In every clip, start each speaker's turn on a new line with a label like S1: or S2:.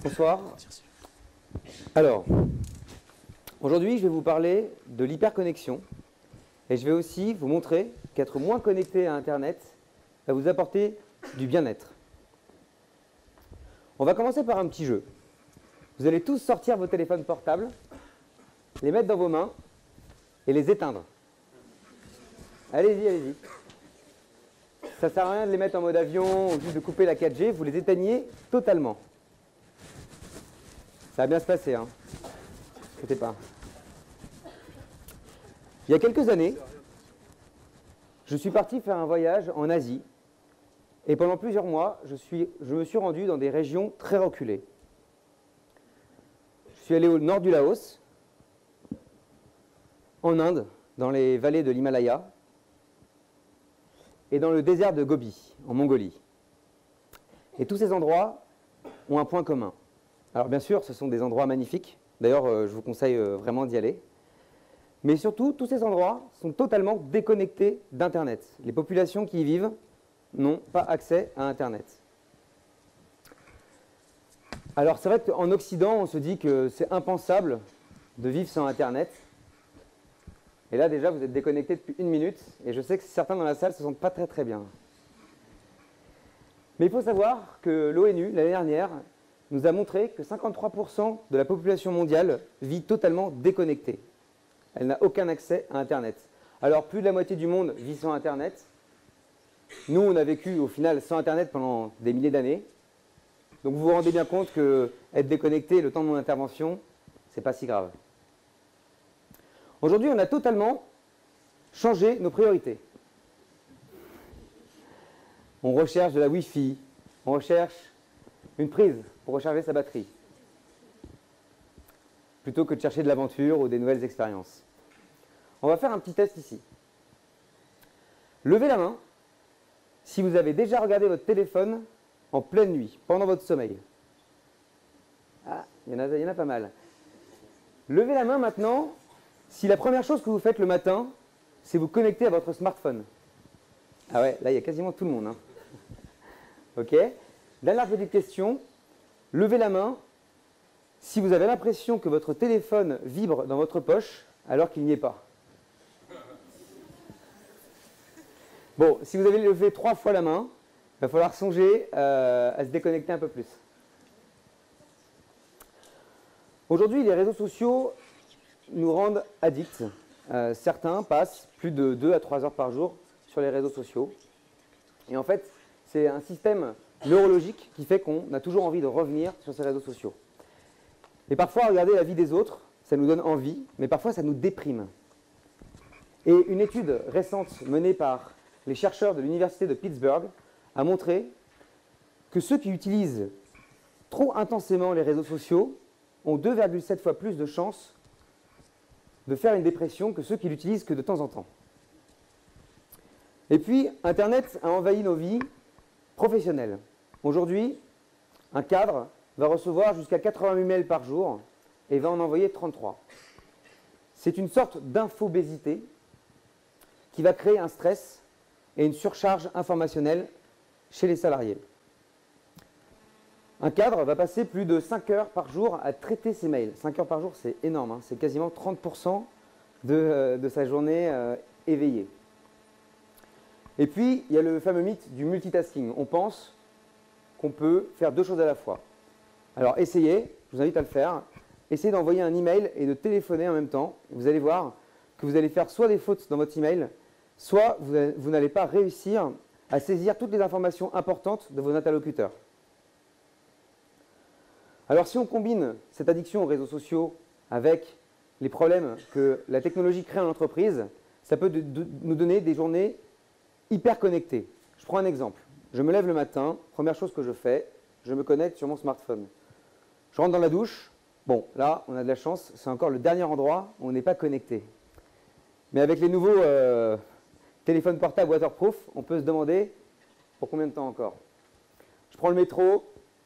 S1: Bonsoir. Alors, aujourd'hui, je vais vous parler de l'hyperconnexion et je vais aussi vous montrer qu'être moins connecté à Internet va vous apporter du bien-être. On va commencer par un petit jeu. Vous allez tous sortir vos téléphones portables, les mettre dans vos mains et les éteindre. Allez-y, allez-y. Ça ne sert à rien de les mettre en mode avion ou juste de couper la 4G, vous les éteignez totalement. Ça va bien se passer, hein. Ne inquiétez pas. Il y a quelques années, je suis parti faire un voyage en Asie et pendant plusieurs mois, je me suis rendu dans des régions très reculées. Je suis allé au nord du Laos, en Inde, dans les vallées de l'Himalaya et dans le désert de Gobi, en Mongolie. Et tous ces endroits ont un point commun. Alors bien sûr, ce sont des endroits magnifiques. D'ailleurs, je vous conseille vraiment d'y aller. Mais surtout, tous ces endroits sont totalement déconnectés d'Internet. Les populations qui y vivent n'ont pas accès à Internet. Alors c'est vrai qu'en Occident, on se dit que c'est impensable de vivre sans Internet. Et là déjà, vous êtes déconnectés depuis 1 minute. Et je sais que certains dans la salle ne se sentent pas très très bien. Mais il faut savoir que l'ONU, l'année dernière, nous a montré que 53% de la population mondiale vit totalement déconnectée. Elle n'a aucun accès à Internet. Alors plus de la moitié du monde vit sans Internet. Nous, on a vécu au final sans Internet pendant des milliers d'années. Donc vous vous rendez bien compte que être déconnecté le temps de mon intervention, c'est pas si grave. Aujourd'hui, on a totalement changé nos priorités. On recherche de la Wi-Fi, on recherche une prise pour recharger sa batterie, plutôt que de chercher de l'aventure ou des nouvelles expériences. On va faire un petit test ici. Levez la main si vous avez déjà regardé votre téléphone en pleine nuit, pendant votre sommeil. Ah, il y en a pas mal. Levez la main maintenant si la première chose que vous faites le matin, c'est vous connecter à votre smartphone. Ah ouais, là il y a quasiment tout le monde, hein. Ok. Dernière petite question. Levez la main si vous avez l'impression que votre téléphone vibre dans votre poche alors qu'il n'y est pas. Bon, si vous avez levé 3 fois la main, il va falloir songer à se déconnecter un peu plus. Aujourd'hui, les réseaux sociaux nous rendent addicts. Certains passent plus de 2 à 3 heures par jour sur les réseaux sociaux. Et en fait, c'est un système neurologique qui fait qu'on a toujours envie de revenir sur ces réseaux sociaux. Et parfois, regarder la vie des autres, ça nous donne envie, mais parfois ça nous déprime. Et une étude récente menée par les chercheurs de l'université de Pittsburgh a montré que ceux qui utilisent trop intensément les réseaux sociaux ont 2,7 fois plus de chances de faire une dépression que ceux qui l'utilisent que de temps en temps. Et puis, Internet a envahi nos vies professionnelles. Aujourd'hui, un cadre va recevoir jusqu'à 88 mails par jour et va en envoyer 33. C'est une sorte d'infobésité qui va créer un stress et une surcharge informationnelle chez les salariés. Un cadre va passer plus de 5 heures par jour à traiter ses mails. 5 heures par jour, c'est énorme, hein. C'est quasiment 30% de sa journée éveillée. Et puis, il y a le fameux mythe du multitasking. On pense qu'on peut faire 2 choses à la fois. Alors, essayez, je vous invite à le faire. Essayez d'envoyer un email et de téléphoner en même temps. Vous allez voir que vous allez faire soit des fautes dans votre email, soit vous n'allez pas réussir à saisir toutes les informations importantes de vos interlocuteurs. Alors, si on combine cette addiction aux réseaux sociaux avec les problèmes que la technologie crée en entreprise, ça peut nous donner des journées hyper connectées. Je prends un exemple. Je me lève le matin, première chose que je fais, je me connecte sur mon smartphone. Je rentre dans la douche. Bon, là, on a de la chance, c'est encore le dernier endroit où on n'est pas connecté. Mais avec les nouveaux téléphones portables waterproof, on peut se demander pour combien de temps encore. Je prends le métro,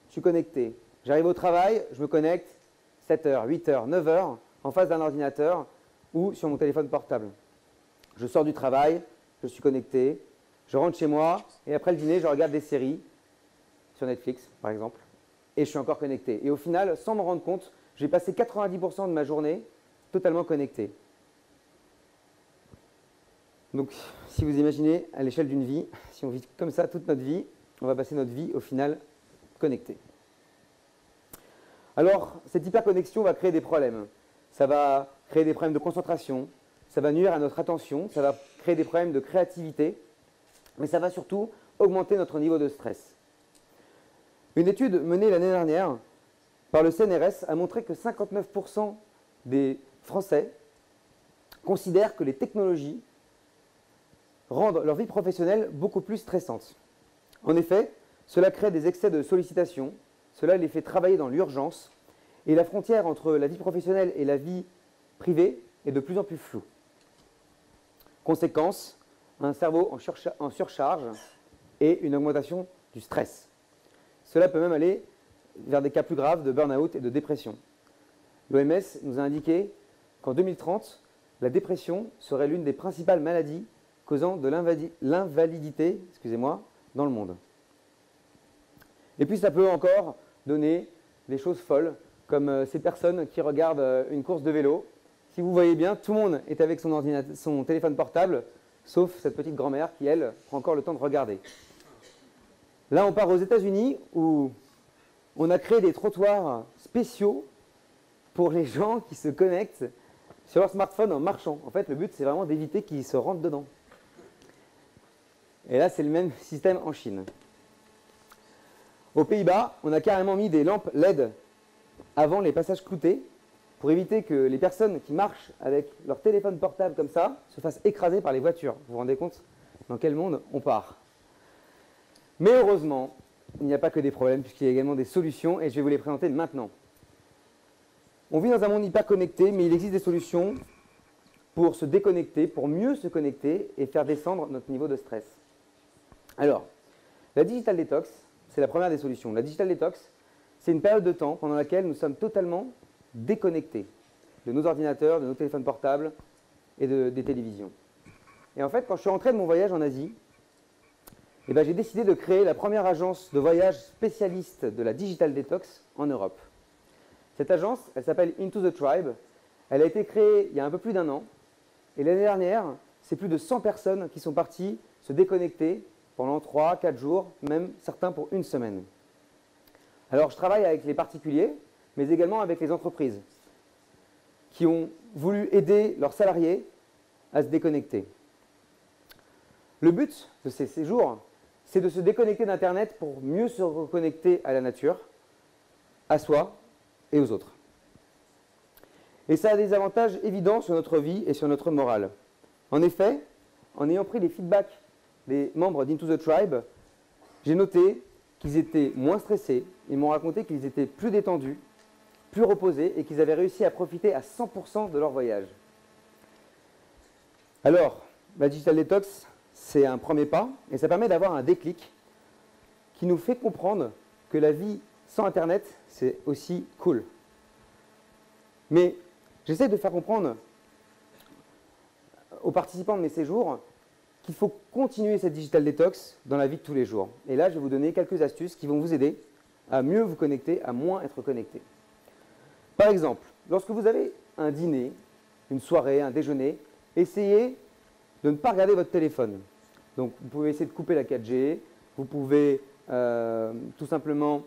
S1: je suis connecté. J'arrive au travail, je me connecte 7 heures, 8 heures, 9 heures en face d'un ordinateur ou sur mon téléphone portable. Je sors du travail, je suis connecté, je rentre chez moi et après le dîner, je regarde des séries sur Netflix, par exemple. et je suis encore connecté. Et au final, sans m'en rendre compte, j'ai passé 90% de ma journée totalement connecté. Donc, si vous imaginez à l'échelle d'une vie, si on vit comme ça toute notre vie, on va passer notre vie au final connecté. Alors, cette hyperconnexion va créer des problèmes. Ça va créer des problèmes de concentration, ça va nuire à notre attention, ça va créer des problèmes de créativité, mais ça va surtout augmenter notre niveau de stress. Une étude menée l'année dernière par le CNRS a montré que 59% des Français considèrent que les technologies rendent leur vie professionnelle beaucoup plus stressante. En effet, cela crée des excès de sollicitation, cela les fait travailler dans l'urgence, et la frontière entre la vie professionnelle et la vie privée est de plus en plus floue. Conséquence, un cerveau en surcharge et une augmentation du stress. Cela peut même aller vers des cas plus graves de burn-out et de dépression. L'OMS nous a indiqué qu'en 2030, la dépression serait l'une des principales maladies causant de l'invalidité dans le monde. Et puis ça peut encore donner des choses folles, comme ces personnes qui regardent une course de vélo. Si vous voyez bien, tout le monde est avec son téléphone portable, sauf cette petite grand-mère qui, elle, prend encore le temps de regarder. Là, on part aux États-Unis où on a créé des trottoirs spéciaux pour les gens qui se connectent sur leur smartphone en marchant. En fait, le but, c'est vraiment d'éviter qu'ils se rentrent dedans. Et là, c'est le même système en Chine. Aux Pays-Bas, on a carrément mis des lampes LED avant les passages cloutés pour éviter que les personnes qui marchent avec leur téléphone portable comme ça se fassent écraser par les voitures. Vous vous rendez compte dans quel monde on part? Mais heureusement, il n'y a pas que des problèmes puisqu'il y a également des solutions et je vais vous les présenter maintenant. On vit dans un monde hyper connecté, mais il existe des solutions pour se déconnecter, pour mieux se connecter et faire descendre notre niveau de stress. Alors, la digital detox, c'est la première des solutions. La digital detox, c'est une période de temps pendant laquelle nous sommes totalement déconnectés de nos ordinateurs, de nos téléphones portables et des télévisions. Et en fait, quand je suis rentré de mon voyage en Asie, j'ai décidé de créer la première agence de voyage spécialiste de la digital detox en Europe. Cette agence, elle s'appelle Into the Tribe. Elle a été créée il y a un peu plus d'1 an. Et l'année dernière, c'est plus de 100 personnes qui sont parties se déconnecter pendant 3, 4 jours, même certains pour 1 semaine. Alors, je travaille avec les particuliers, mais également avec les entreprises qui ont voulu aider leurs salariés à se déconnecter. Le but de ces séjours, c'est de se déconnecter d'Internet pour mieux se reconnecter à la nature, à soi et aux autres. Et ça a des avantages évidents sur notre vie et sur notre morale. En effet, en ayant pris les feedbacks des membres d'Into the Tribe, j'ai noté qu'ils étaient moins stressés. Ils m'ont raconté qu'ils étaient plus détendus, plus reposés et qu'ils avaient réussi à profiter à 100% de leur voyage. Alors, la Digital Detox, c'est un premier pas et ça permet d'avoir un déclic qui nous fait comprendre que la vie sans Internet, c'est aussi cool. Mais j'essaie de faire comprendre aux participants de mes séjours qu'il faut continuer cette digital detox dans la vie de tous les jours. Et là, je vais vous donner quelques astuces qui vont vous aider à mieux vous connecter, à moins être connecté. Par exemple, lorsque vous avez un dîner, une soirée, un déjeuner, essayez de ne pas regarder votre téléphone. Donc, vous pouvez essayer de couper la 4G, vous pouvez tout simplement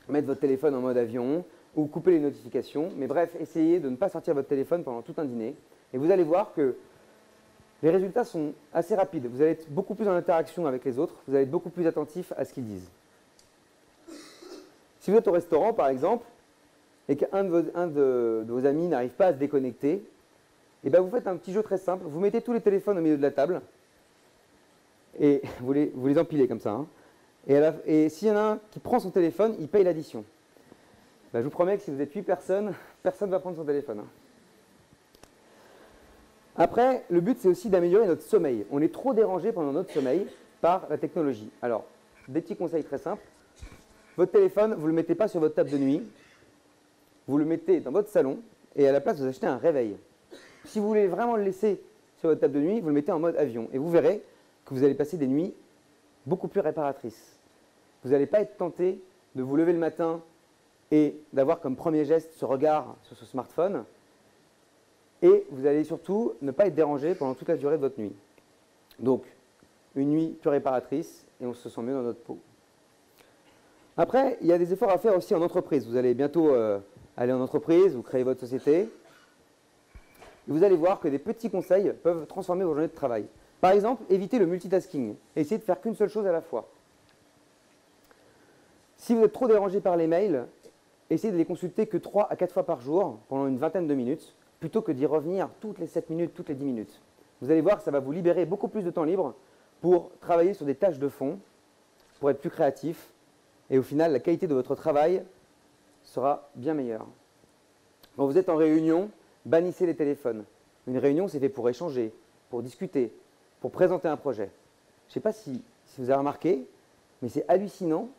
S1: mettre votre téléphone en mode avion ou couper les notifications. Mais bref, essayez de ne pas sortir votre téléphone pendant tout un dîner. Et vous allez voir que les résultats sont assez rapides. Vous allez être beaucoup plus en interaction avec les autres, vous allez être beaucoup plus attentif à ce qu'ils disent. Si vous êtes au restaurant, par exemple, et qu'un de vos amis n'arrive pas à se déconnecter, vous faites un petit jeu très simple. Vous mettez tous les téléphones au milieu de la table et vous les empilez comme ça. Hein. Et s'il y en a un qui prend son téléphone, il paye l'addition. Je vous promets que si vous êtes 8 personnes, personne ne va prendre son téléphone. Hein. Après, le but, c'est aussi d'améliorer notre sommeil. On est trop dérangé pendant notre sommeil par la technologie. Alors, des petits conseils très simples. Votre téléphone, vous ne le mettez pas sur votre table de nuit. Vous le mettez dans votre salon et à la place, vous achetez un réveil. Si vous voulez vraiment le laisser sur votre table de nuit, vous le mettez en mode avion. Et vous verrez que vous allez passer des nuits beaucoup plus réparatrices. Vous n'allez pas être tenté de vous lever le matin et d'avoir comme premier geste ce regard sur ce smartphone. Et vous allez surtout ne pas être dérangé pendant toute la durée de votre nuit. Donc, une nuit plus réparatrice et on se sent mieux dans notre peau. Après, il y a des efforts à faire aussi en entreprise. Vous allez bientôt aller en entreprise, vous créez votre société. Et vous allez voir que des petits conseils peuvent transformer vos journées de travail. Par exemple, évitez le multitasking. Essayez de faire qu'une seule chose à la fois. Si vous êtes trop dérangé par les mails, essayez de les consulter que 3 à 4 fois par jour pendant une vingtaine de minutes, plutôt que d'y revenir toutes les 7 minutes, toutes les 10 minutes. Vous allez voir que ça va vous libérer beaucoup plus de temps libre pour travailler sur des tâches de fond, pour être plus créatif, et au final, la qualité de votre travail sera bien meilleure. Quand vous êtes en réunion, bannissez les téléphones. Une réunion, c'est fait pour échanger, pour discuter, pour présenter un projet. Je ne sais pas si vous avez remarqué, mais c'est hallucinant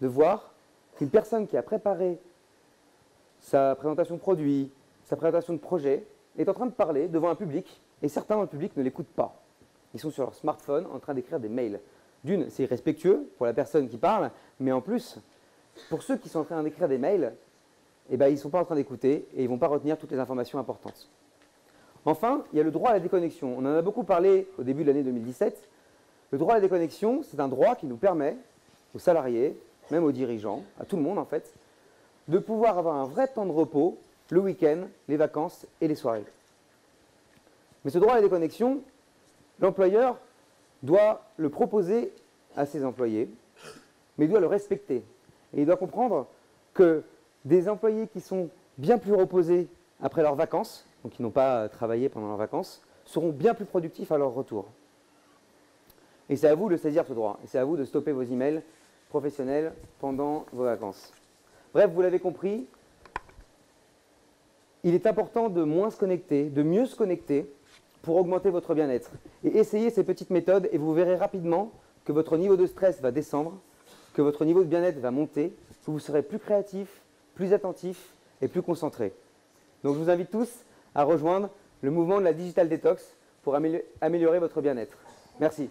S1: de voir qu'une personne qui a préparé sa présentation de produit, sa présentation de projet, est en train de parler devant un public, et certains dans le public ne l'écoutent pas. Ils sont sur leur smartphone en train d'écrire des mails. D'une, c'est irrespectueux pour la personne qui parle, mais en plus, pour ceux qui sont en train d'écrire des mails, eh ben, ils ne sont pas en train d'écouter et ils ne vont pas retenir toutes les informations importantes. Enfin, il y a le droit à la déconnexion. On en a beaucoup parlé au début de l'année 2017. Le droit à la déconnexion, c'est un droit qui nous permet, aux salariés, même aux dirigeants, à tout le monde en fait, de pouvoir avoir un vrai temps de repos le week-end, les vacances et les soirées. Mais ce droit à la déconnexion, l'employeur doit le proposer à ses employés, mais il doit le respecter. Et il doit comprendre que des employés qui sont bien plus reposés après leurs vacances, donc qui n'ont pas travaillé pendant leurs vacances, seront bien plus productifs à leur retour. Et c'est à vous de saisir ce droit. Et c'est à vous de stopper vos emails professionnels pendant vos vacances. Bref, vous l'avez compris, il est important de moins se connecter, de mieux se connecter pour augmenter votre bien-être. Et essayez ces petites méthodes et vous verrez rapidement que votre niveau de stress va descendre, que votre niveau de bien-être va monter, que vous serez plus créatif, plus attentif et plus concentré. Donc je vous invite tous à rejoindre le mouvement de la Digital Detox pour améliorer votre bien-être. Merci.